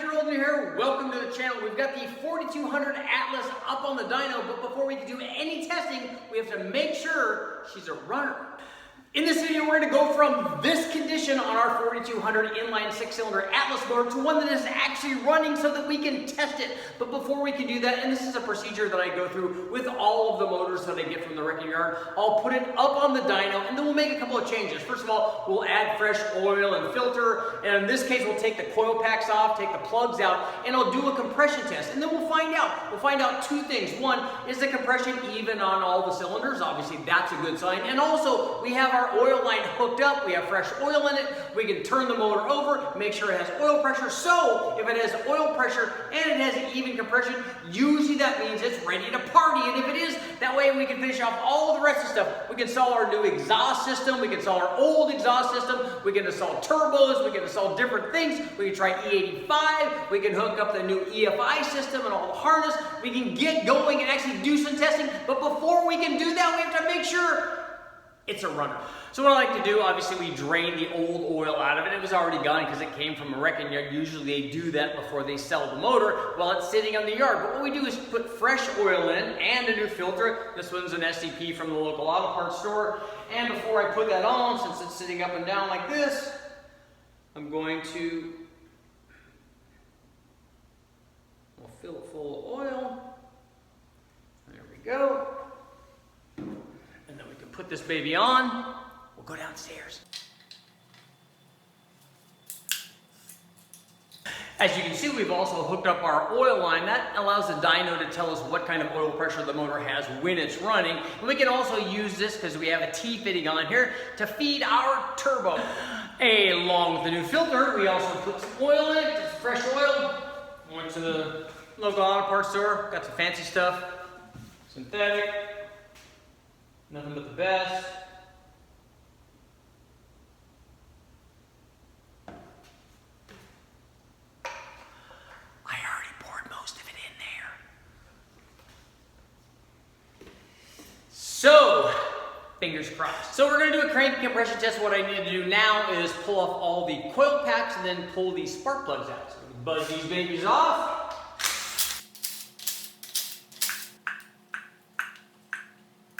you're old and you're here, welcome to the channel. We've got the 4200 Atlas up on the dyno, but before we can do any testing, we have to make sure she's a runner. In this video, we're going to go from this condition on our 4200 inline 6-cylinder Atlas motor to one that is actually running so that we can test it. But before we can do that, and this is a procedure that I go through with all of the motors that I get from the wrecking yard, I'll put it up on the dyno and then we'll make a couple of changes. First of all, we'll add fresh oil and filter, and in this case, we'll take the coil packs off, take the plugs out, and I'll do a compression test. And then we'll find out. We'll find out two things. One, is the compression even on all the cylinders? Obviously, that's a good sign. And also, we have our oil line hooked up, we have fresh oil in it, we can turn the motor over, make sure it has oil pressure, so if it has oil pressure and it has even compression, usually that means it's ready to party, and if it is, that way we can finish off all of the rest of the stuff. We can install our new exhaust system, we can install our old exhaust system, we can install turbos, we can install different things, we can try E85, we can hook up the new EFI system and all the harness, we can get going and actually do some testing, but before we can do that, we have to make sure it's a runner. So what I like to do, obviously we drain the old oil out of it. It was already gone because it came from a wrecking yard. Usually they do that before they sell the motor while it's sitting on the yard. But what we do is put fresh oil in and a new filter. This one's an SCP from the local auto parts store. And before I put that on, since it's sitting up and down like this, I'm going to fill it full of oil. There we go. And then we can put this baby on. We'll go downstairs. As you can see, we've also hooked up our oil line. That allows the dyno to tell us what kind of oil pressure the motor has when it's running. And we can also use this, because we have a T-fitting on here, to feed our turbo. Along with the new filter, we also put some oil in it, just fresh oil. Went to the local auto parts store, got some fancy stuff. Synthetic, nothing but the best. So, fingers crossed. So we're going to do a crank compression test. What I need to do now is pull off all the coil packs and then pull these spark plugs out. So we can buzz these babies off.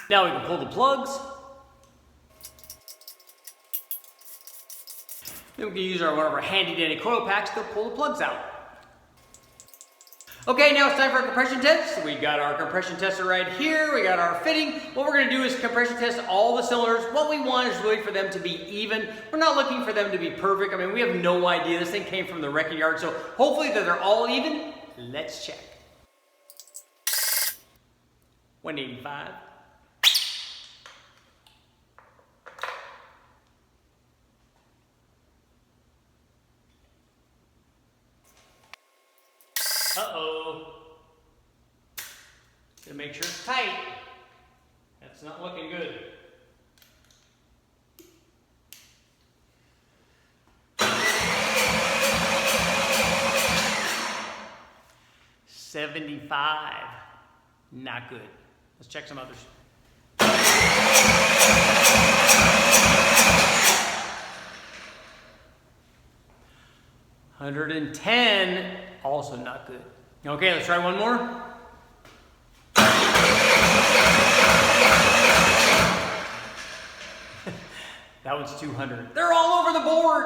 Now we can pull the plugs. Then we can use one of our handy dandy coil packs to pull the plugs out. Okay, now it's time for a compression test. We got our compression tester right here. We got our fitting. What we're going to do is compression test all the cylinders. What we want is really for them to be even. We're not looking for them to be perfect. I mean, we have no idea. This thing came from the wrecking yard, so hopefully that they're all even. Let's check. 185. Uh-oh. Gotta make sure it's tight. That's not looking good. $75. Not good. Let's check some others. $110. Also not good. Okay, let's try one more. That one's 200. They're all over the board.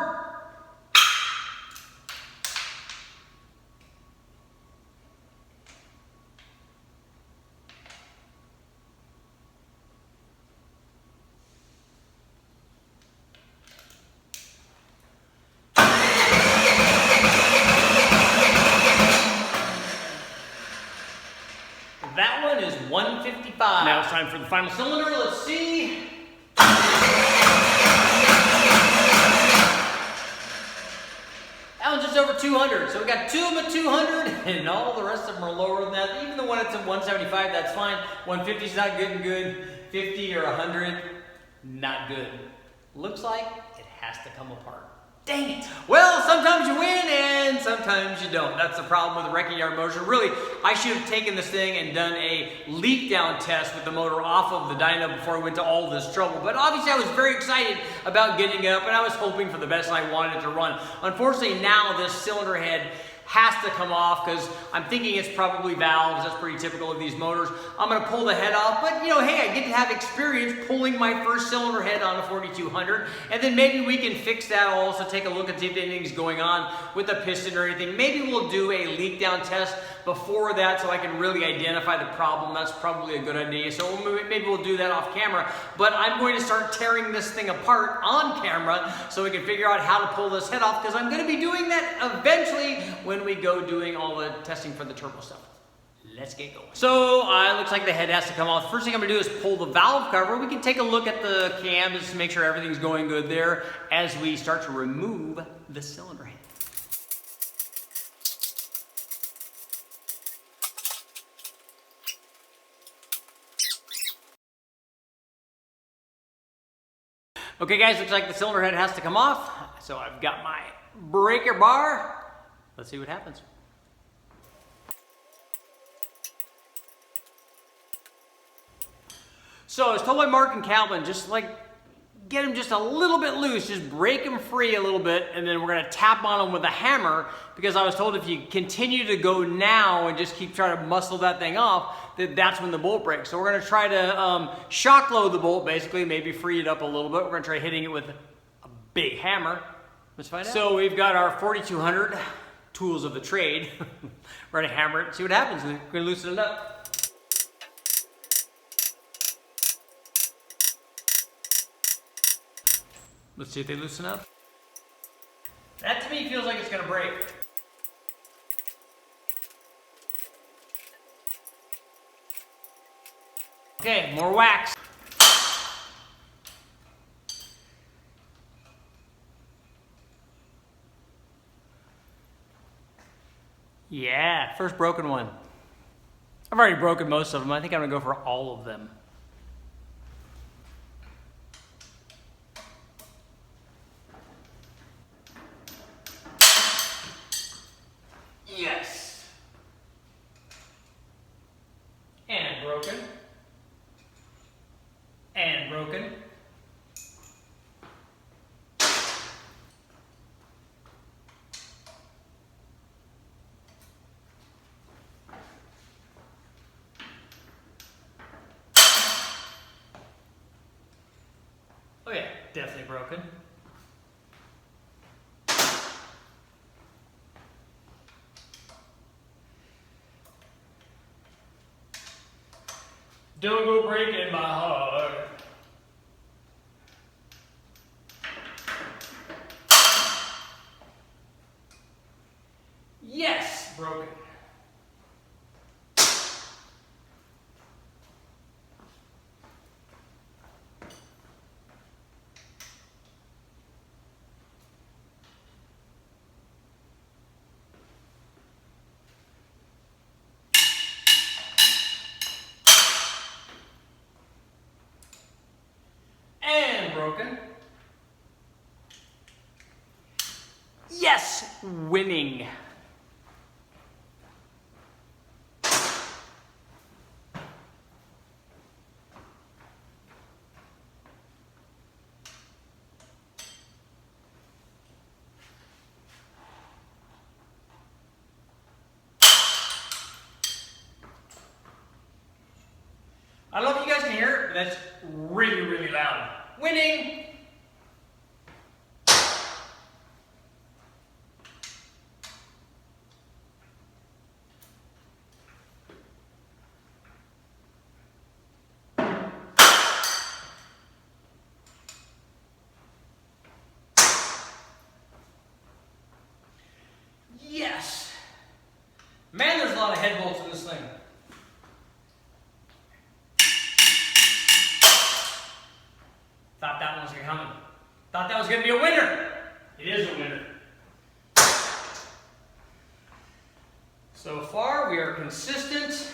That one is 155. Now it's time for the final cylinder. Let's see. That one's just over 200. So we got two of them at 200, and all the rest of them are lower than that. Even the one that's at 175, that's fine. 150 is not good and good. 50 or 100, not good. Looks like it has to come apart. Dang it. Well, sometimes you win and sometimes you don't. That's the problem with the wrecking yard motor. Really, I should have taken this thing and done a leak down test with the motor off of the dyno before I went to all this trouble. But obviously I was very excited about getting it up and I was hoping for the best and I wanted it to run. Unfortunately now this cylinder head has to come off because I'm thinking it's probably valves. That's pretty typical of these motors. I'm gonna pull the head off, but you know, hey, I get to have experience pulling my first cylinder head on a 4200, and then maybe we can fix that. I'll also take a look and see if anything's going on with the piston or anything. Maybe we'll do a leak down test before that so I can really identify the problem. That's probably a good idea. So maybe we'll do that off camera, but I'm going to start tearing this thing apart on camera so we can figure out how to pull this head off, because I'm going to be doing that eventually when we go doing all the testing for the turbo stuff. Let's get going. So it looks like the head has to come off. First thing I'm gonna do is pull the valve cover. We can take a look at the cam just to make sure everything's going good there as we start to remove the cylinder head. Okay guys, looks like the cylinder head has to come off. So I've got my breaker bar. Let's see what happens. So as told by Mark and Calvin, just like get them just a little bit loose, just break them free a little bit, and then we're gonna tap on them with a hammer, because I was told if you continue to go now and just keep trying to muscle that thing off, that's when the bolt breaks. So we're gonna try to shock load the bolt, basically, maybe free it up a little bit. We're gonna try hitting it with a big hammer. Let's find out. So we've got our 4200 tools of the trade. We're gonna hammer it and see what happens. We're gonna loosen it up. Let's see if they loosen up. That to me feels like it's gonna break. Okay, more wax. Yeah, first broken one. I've already broken most of them. I think I'm gonna go for all of them. Yes. And broken. And broken. Oh yeah, definitely broken. Don't go breaking my heart. Yes, broken. Broken. Yes, winning. I don't know if you guys can hear it, but that's really, really loud. Winning! Yes! Man, there's a lot of head bolts in this thing. Thought that one was coming. Thought that was going to be a winner. It is a winner. So far, we are consistent.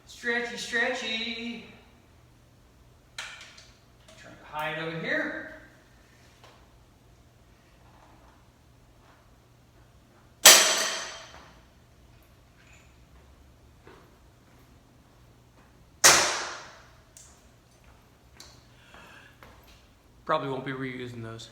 Stretchy, stretchy. Trying to hide over here. Probably won't be reusing those.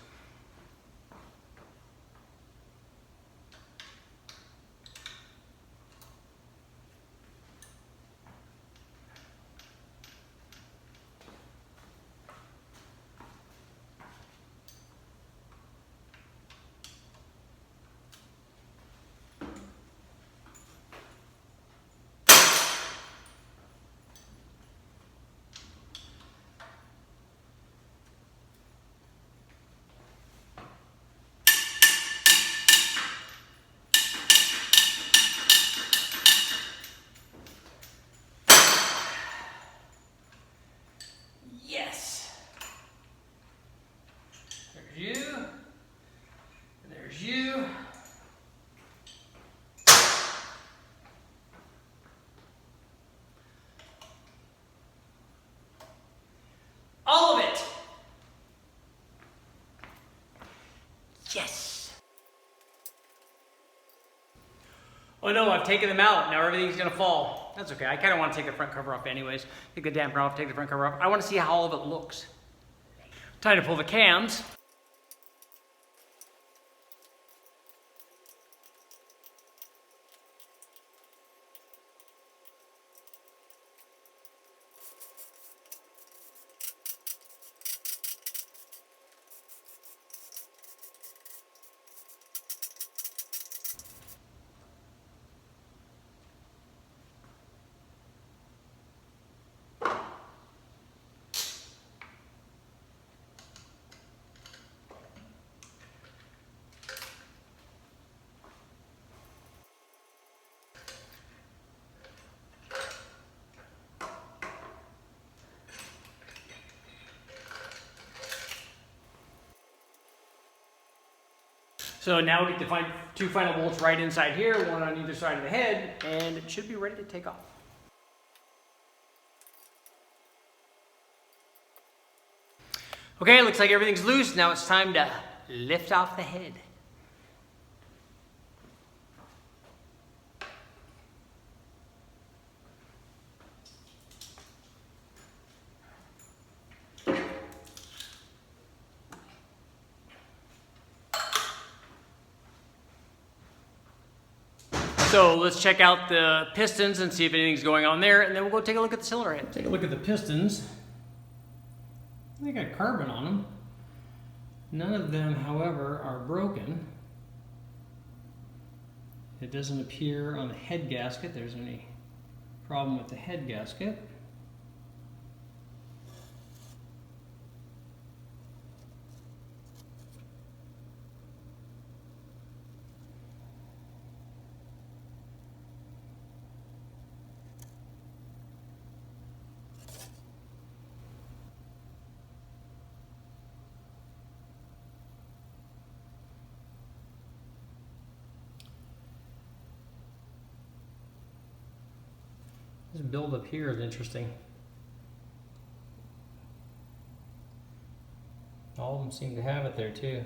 You, and there's you. All of it. Yes. Oh no, I've taken them out. Now everything's gonna fall. That's okay. I kind of want to take the front cover off anyways. Take the damper off, take the front cover off. I want to see how all of it looks. Time to pull the cams. So now we get to find two final bolts right inside here, one on either side of the head, and it should be ready to take off. Okay, looks like everything's loose. Now it's time to lift off the head. So let's check out the pistons and see if anything's going on there, and then we'll go take a look at the cylinder head. Take a look at the pistons. They got carbon on them. None of them, however, are broken. It doesn't appear on the head gasket there's any problem with the head gasket. This build up here is interesting. All of them seem to have it there too.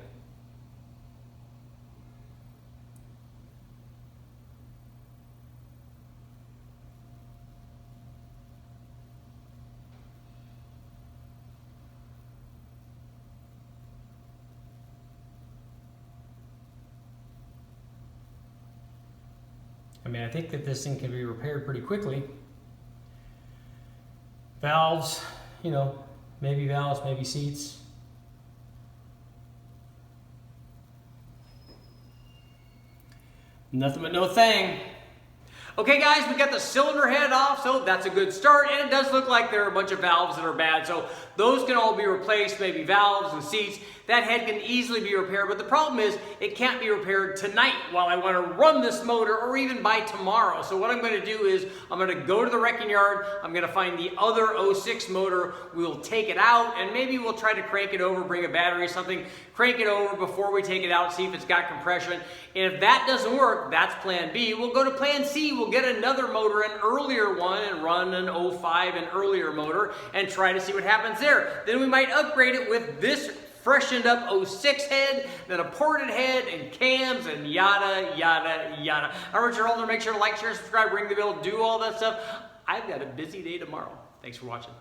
I mean, I think that this thing can be repaired pretty quickly. Valves, you know, maybe valves, maybe seats. Nothing but no thing. Okay guys, we got the cylinder head off, so that's a good start, and it does look like there are a bunch of valves that are bad, so those can all be replaced, maybe valves and seats. That head can easily be repaired, but the problem is it can't be repaired tonight while I want to run this motor, or even by tomorrow. So what I'm going to do is I'm going to go to the wrecking yard, I'm going to find the other 06 motor, we'll take it out, and maybe we'll try to crank it over, bring a battery or something, crank it over before we take it out, see if it's got compression. And if that doesn't work, that's plan B. We'll go to plan C, we'll get another motor, an earlier one, and run an 05, an earlier motor, and try to see what happens there. Then we might upgrade it with this freshened up 06 head, then a ported head, and cams, and yada, yada, yada. I'm Richard Holder. Make sure to like, share, subscribe, ring the bell, do all that stuff. I've got a busy day tomorrow. Thanks for watching.